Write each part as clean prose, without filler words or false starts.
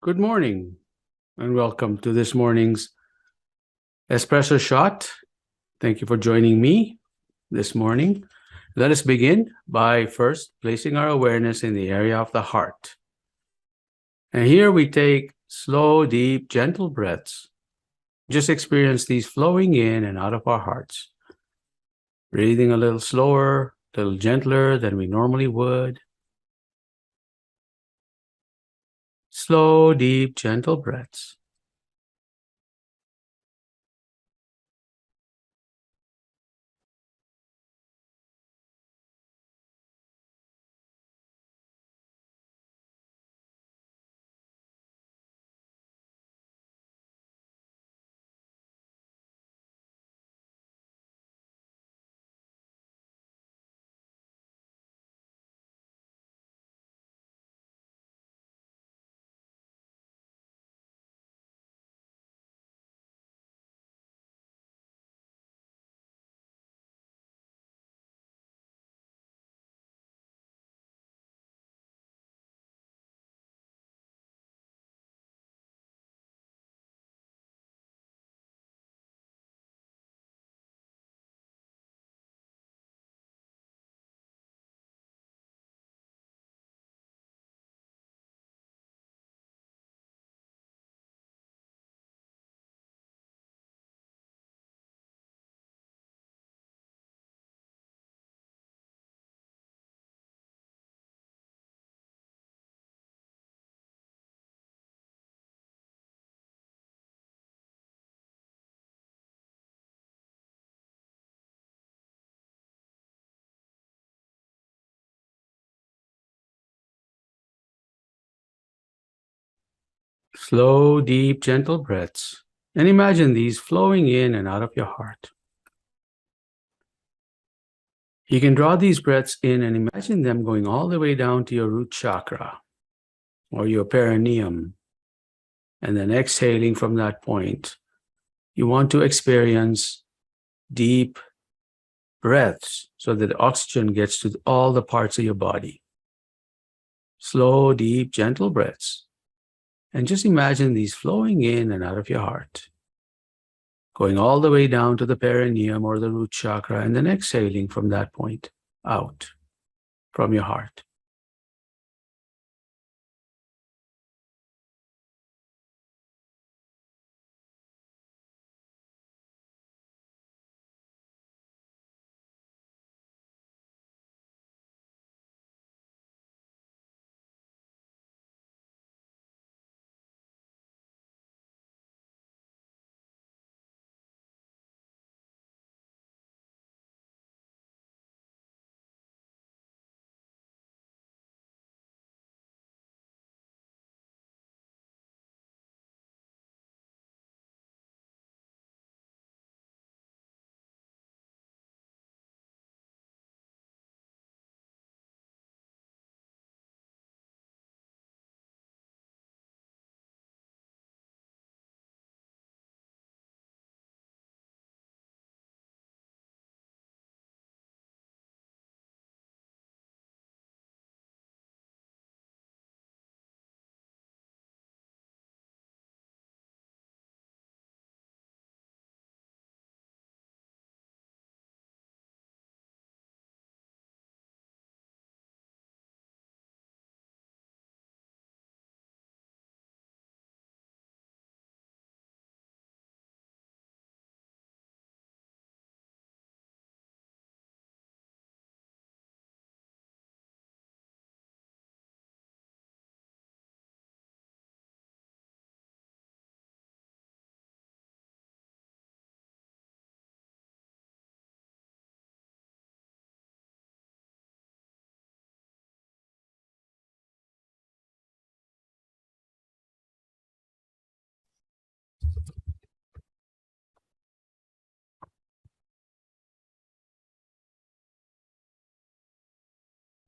Good morning, and welcome to this morning's Espresso Shot. Thank you for joining me this morning. Let us begin by first placing our awareness in the area of the heart. And here we take slow, deep, gentle breaths. Just experience these flowing in and out of our hearts. Breathing a little slower, a little gentler than we normally would. Slow, deep, gentle breaths. Slow, deep, gentle breaths. And imagine these flowing in and out of your heart. You can draw these breaths in and imagine them going all the way down to your root chakra or your perineum. And then exhaling from that point, you want to experience deep breaths so that oxygen gets to all the parts of your body. Slow, deep, gentle breaths. And just imagine these flowing in and out of your heart, going all the way down to the perineum or the root chakra, and then exhaling from that point out from your heart.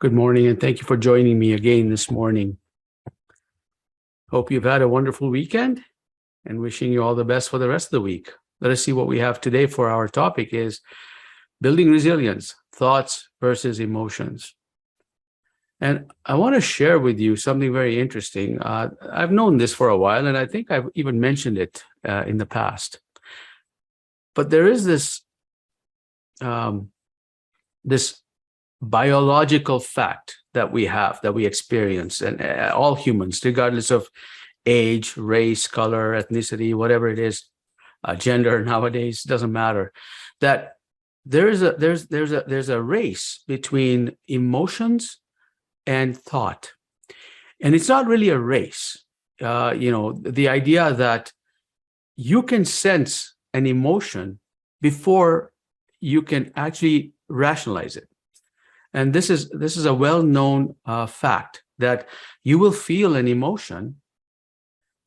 Good morning, and thank you for joining me again this morning. Hope you've had a wonderful weekend and wishing you all the best for the rest of the week. Let us see what we have today for our topic is building resilience, thoughts versus emotions. And I want to share with you something very interesting. I've known this for a while, and I think I've even mentioned it in the past. But there is this biological fact that we have, that we experience, and all humans, regardless of age, race, color, ethnicity, whatever it is, gender nowadays, doesn't matter, that there's a race between emotions and thought. And it's not really a race. The idea that you can sense an emotion before you can actually rationalize it. And this is a well-known fact, that you will feel an emotion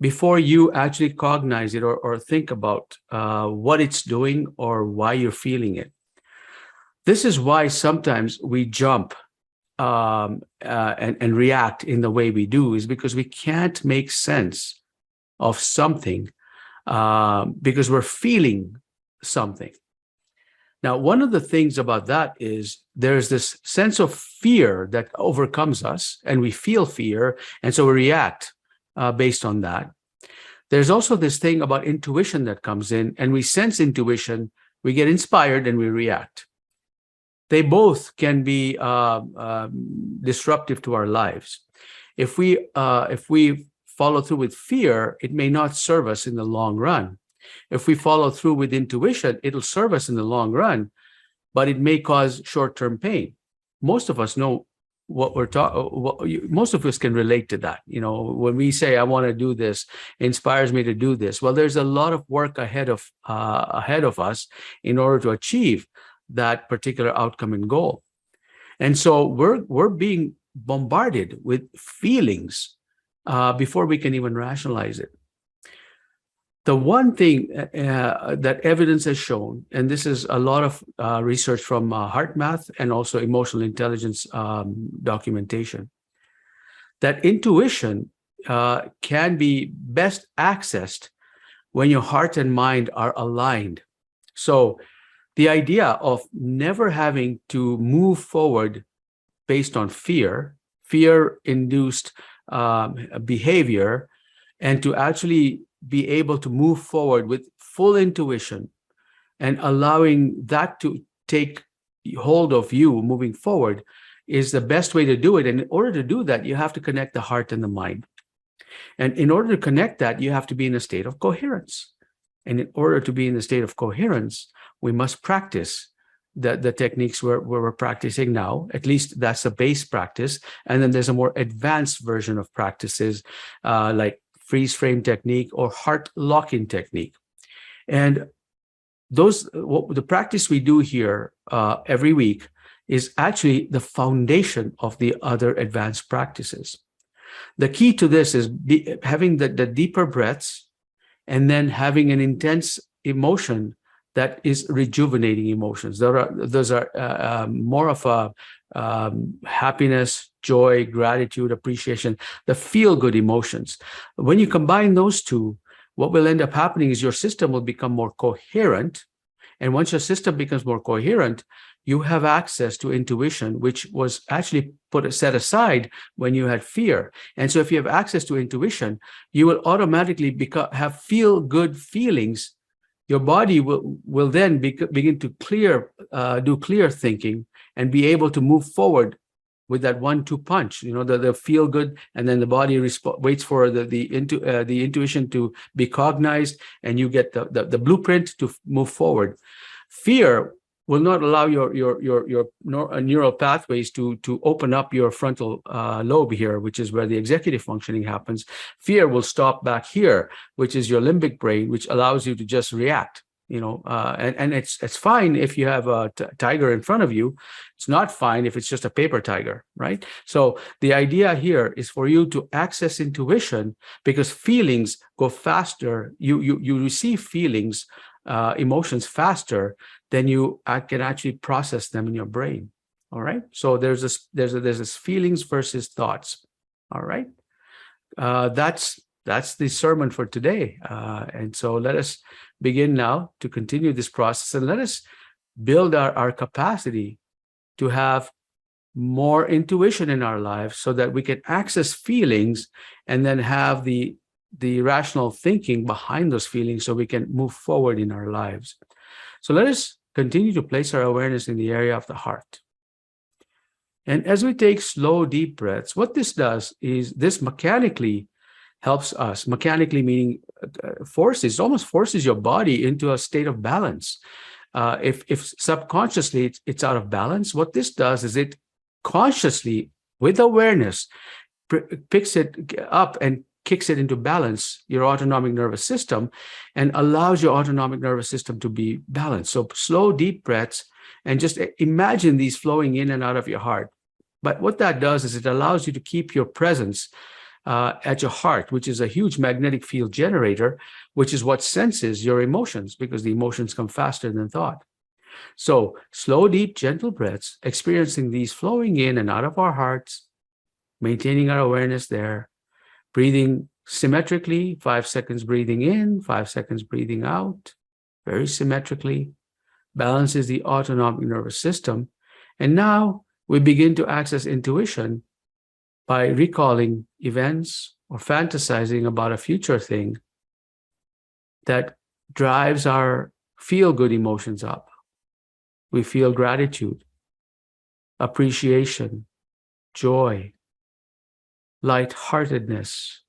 before you actually cognize it or think about what it's doing or why you're feeling it. This is why sometimes we jump and react in the way we do, is because we can't make sense of something because we're feeling something. Now, one of the things about that is there's this sense of fear that overcomes us, and we feel fear, and so we react based on that. There's also this thing about intuition that comes in, and we sense intuition, we get inspired, and we react. They both can be disruptive to our lives. If we follow through with fear, it may not serve us in the long run. If we follow through with intuition, it'll serve us in the long run, but it may cause short-term pain. Most of us know what we're talking. Most of us can relate to that. When we say, "I want to do this," inspires me to do this. Well, there's a lot of work ahead of us in order to achieve that particular outcome and goal. And so we're being bombarded with feelings before we can even rationalize it. The one thing that evidence has shown, and this is a lot of research from HeartMath and also emotional intelligence documentation, that intuition can be best accessed when your heart and mind are aligned. So the idea of never having to move forward based on fear-induced behavior, and to actually be able to move forward with full intuition and allowing that to take hold of you moving forward, is the best way to do it. And in order to do that, you have to connect the heart and the mind. And in order to connect that, you have to be in a state of coherence. And in order to be in a state of coherence, we must practice the techniques we're practicing now. At least that's the base practice. And then there's a more advanced version of practices like freeze frame technique or heart lock-in technique. And the practice we do here every week is actually the foundation of the other advanced practices. The key to this is having the deeper breaths, and then having an intense emotion that is rejuvenating emotions. Those are more of a happiness, joy, gratitude, appreciation, the feel-good emotions. When you combine those two, what will end up happening is your system will become more coherent. And once your system becomes more coherent, you have access to intuition, which was actually set aside when you had fear. And so if you have access to intuition, you will automatically have feel-good feelings. Your body will then begin to do clear thinking and be able to move forward with that 1-2 punch. The feel good, and then the body waits for the intuition to be cognized, and you get the blueprint to move forward. Fear will not allow your neural pathways to open up your frontal lobe here, which is where the executive functioning happens. Fear will stop back here, which is your limbic brain, which allows you to just react. And it's fine if you have a tiger in front of you. It's not fine if it's just a paper tiger, right? So the idea here is for you to access intuition, because feelings go faster. You receive feelings, emotions faster than you can actually process them in your brain. All right. So there's this feelings versus thoughts. All right. That's the sermon for today. And so let us begin now to continue this process, and let us build our capacity to have more intuition in our lives so that we can access feelings and then have the rational thinking behind those feelings so we can move forward in our lives. So let us continue to place our awareness in the area of the heart. And as we take slow, deep breaths, what this does is this mechanically helps us, mechanically meaning forces, almost forces your body into a state of balance. If subconsciously it's out of balance, what this does is it consciously, with awareness, picks it up and kicks it into balance, your autonomic nervous system, and allows your autonomic nervous system to be balanced. So slow, deep breaths, and just imagine these flowing in and out of your heart. But what that does is it allows you to keep your presence at your heart, which is a huge magnetic field generator, which is what senses your emotions, because the emotions come faster than thought. So slow, deep, gentle breaths, experiencing these flowing in and out of our hearts, maintaining our awareness there, breathing symmetrically, 5 seconds breathing in, 5 seconds breathing out, very symmetrically, balances the autonomic nervous system. And now we begin to access intuition by recalling events or fantasizing about a future thing that drives our feel-good emotions up. We feel gratitude, appreciation, joy, lightheartedness,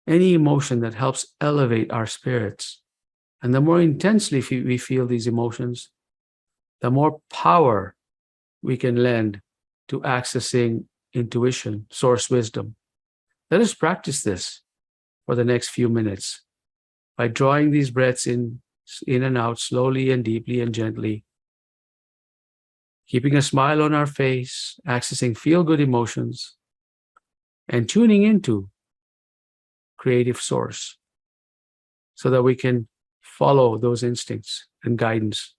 any emotion that helps elevate our spirits. And the more intensely we feel these emotions, the more power we can lend to accessing intuition, source wisdom. Let us practice this for the next few minutes by drawing these breaths in and out slowly and deeply and gently, keeping a smile on our face, accessing feel-good emotions, and tuning into creative source so that we can follow those instincts and guidance.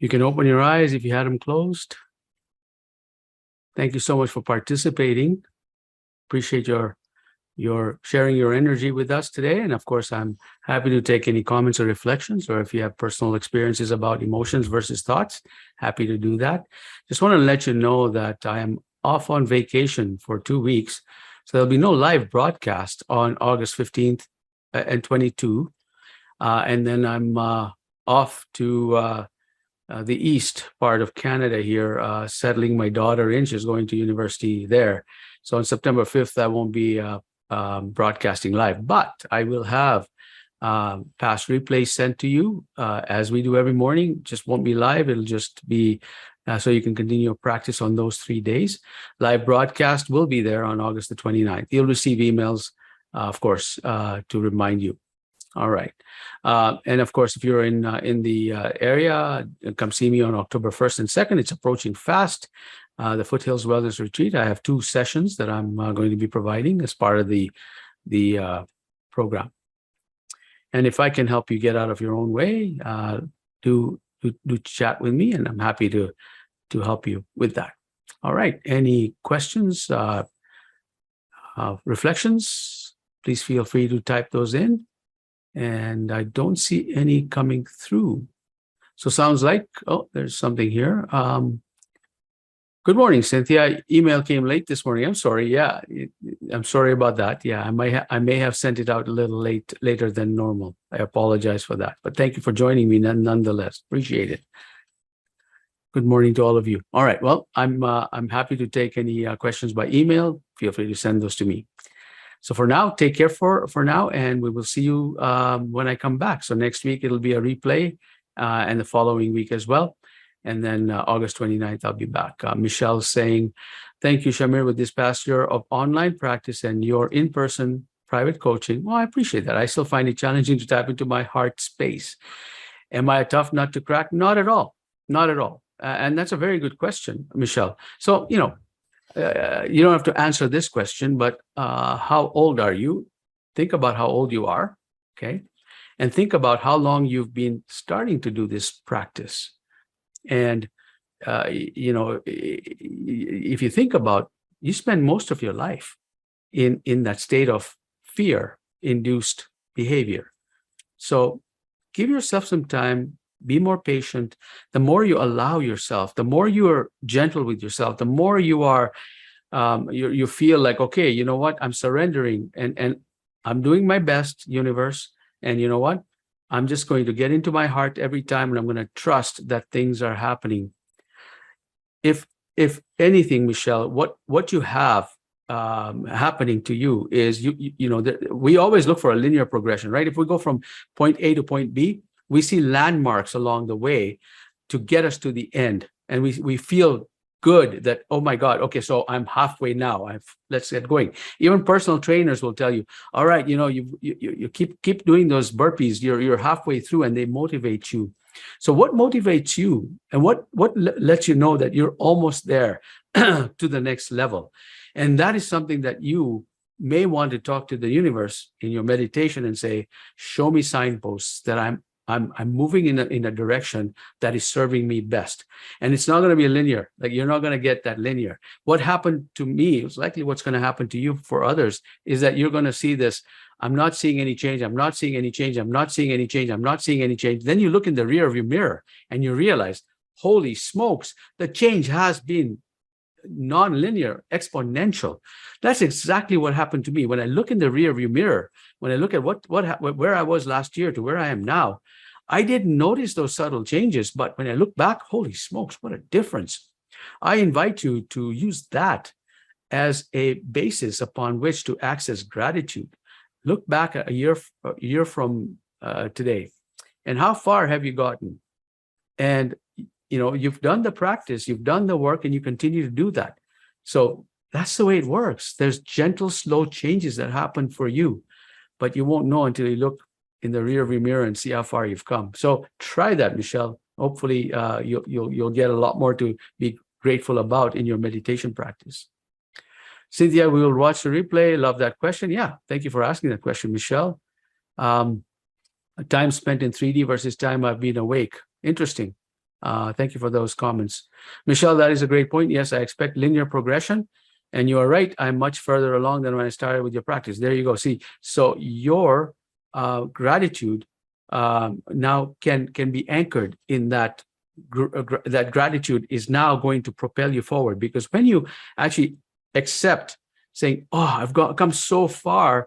You can open your eyes if you had them closed. Thank you so much for participating. Appreciate your sharing your energy with us today. And of course, I'm happy to take any comments or reflections, or if you have personal experiences about emotions versus thoughts, happy to do that. Just want to let you know that I am off on vacation for 2 weeks. So there'll be no live broadcast on August 15th and 22. And then I'm off to the east part of Canada here, settling my daughter in. She's going to university there. So on September 5th, I won't be broadcasting live, but I will have past replays sent to you as we do every morning. Just won't be live. It'll just be so you can continue your practice on those 3 days. Live broadcast will be there on August the 29th. You'll receive emails, of course, to remind you. All right. And of course, if you're in the area, come see me on October 1st and 2nd. It's approaching fast. The Foothills Wellness Retreat. I have 2 sessions that I'm going to be providing as part of the program. And if I can help you get out of your own way, do chat with me, and I'm happy to help you with that. All right. Any questions, reflections? Please feel free to type those in. And I don't see any coming through. So sounds like, oh, there's something here. Good morning, Cynthia. Email came late this morning. I'm sorry. Yeah, I'm sorry about that. Yeah, I may have sent it out a little later than normal. I apologize for that. But thank you for joining me nonetheless. Appreciate it. Good morning to all of you. All right. Well, I'm happy to take any questions by email. Feel free to send those to me. So for now, take care for now, and we will see you when I come back. So next week, it'll be a replay, and the following week as well. And then August 29th, I'll be back. Michelle saying, thank you, Shamir, with this past year of online practice and your in-person private coaching. Well, I appreciate that. I still find it challenging to tap into my heart space. Am I a tough nut to crack? Not at all. Not at all. And that's a very good question, Michelle. So, you don't have to answer this question, but how old are you? Think about how old you are, okay? And think about how long you've been starting to do this practice. And, if you think about, you spend most of your life in that state of fear-induced behavior. So give yourself some time, be more patient. The more you allow yourself, the more you are gentle with yourself, the more you are, you feel like, okay, you know what, I'm surrendering and I'm doing my best, universe. And you know what? I'm just going to get into my heart every time, and I'm going to trust that things are happening. If anything, Michelle, what you have happening to you is we always look for a linear progression, right? If we go from point A to point B, we see landmarks along the way to get us to the end, and we feel good that, oh my God, okay, so I'm halfway now. Let's get going. Even personal trainers will tell you, all right, you keep doing those burpees. You're halfway through, and they motivate you. So what motivates you, and what lets you know that you're almost there to the next level? And that is something that you may want to talk to the universe in your meditation and say, show me signposts that I'm moving in a direction that is serving me best. And it's not going to be linear. Like, you're not going to get that linear. What happened to me is likely what's going to happen to you for others, is that you're going to see this. I'm not seeing any change. I'm not seeing any change. I'm not seeing any change. I'm not seeing any change. Then you look in the rear of your mirror and you realize, holy smokes, the change has been non-linear, exponential. That's exactly what happened to me. When I look in the rear view mirror, when I look at where I was last year to where I am now, I didn't notice those subtle changes. But when I look back, holy smokes, what a difference. I invite you to use that as a basis upon which to access gratitude. Look back a year from today, and how far have you gotten? And you've done the practice, you've done the work, and you continue to do that. So that's the way it works. There's gentle, slow changes that happen for you, but you won't know until you look in the rearview mirror and see how far you've come. So try that, Michelle. Hopefully, you'll get a lot more to be grateful about in your meditation practice. Cynthia, we will watch the replay. Love that question. Yeah, thank you for asking that question, Michelle. Time spent in 3D versus time I've been awake. Interesting. Thank you for those comments. Michelle, that is a great point. Yes, I expect linear progression. And you are right. I'm much further along than when I started with your practice. There you go. See, so your gratitude now can be anchored in that. That gratitude is now going to propel you forward, because when you actually accept saying, "Oh, I've come so far,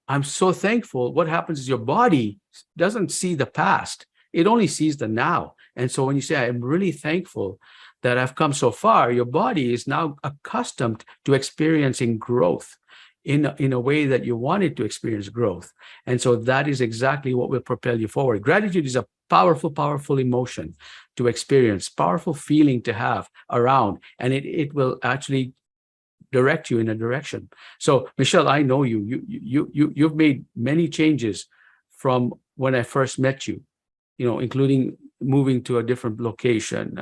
I'm so thankful," what happens is your body doesn't see the past; it only sees the now. And so when you say, "I'm really thankful that I've come so far," your body is now accustomed to experiencing growth in a way that you wanted to experience growth. And so that is exactly what will propel you forward. Gratitude is a powerful emotion to experience, powerful feeling to have around, and it will actually direct you in a direction. So Michelle, I know you've made many changes from when I first met you, including moving to a different location,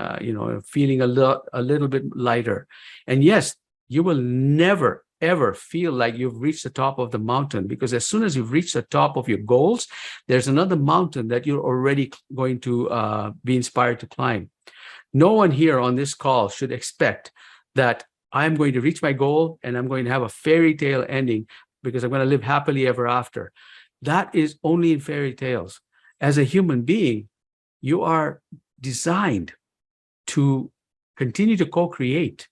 feeling a little bit lighter. And yes, you will never ever feel like you've reached the top of the mountain, because as soon as you've reached the top of your goals, there's another mountain that you're already going to be inspired to climb. No one here on this call should expect that I'm going to reach my goal and I'm going to have a fairy tale ending because I'm going to live happily ever after. That is only in fairy tales. As a human being, you are designed to continue to co-create.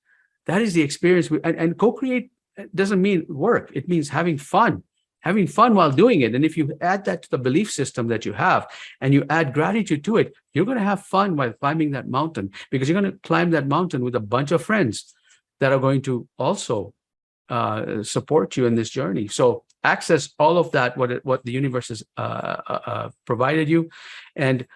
That is the experience. And co-create doesn't mean work. It means having fun while doing it. And if you add that to the belief system that you have and you add gratitude to it, you're going to have fun while climbing that mountain, because you're going to climb that mountain with a bunch of friends that are going to also support you in this journey. So access all of that, what the universe has provided you, and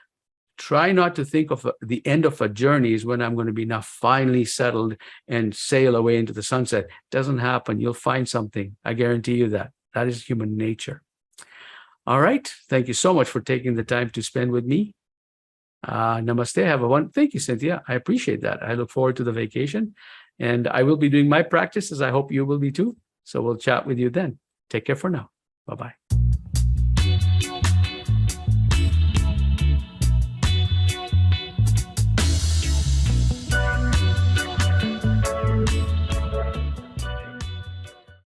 try not to think of the end of a journey is when I'm going to be now finally settled and sail away into the sunset. It doesn't happen. You'll find something. I guarantee you that. That is human nature. All right. Thank you so much for taking the time to spend with me. Namaste. Thank you, Cynthia. I appreciate that. I look forward to the vacation, and I will be doing my practice, as I hope you will be too. So we'll chat with you then. Take care for now. Bye-bye.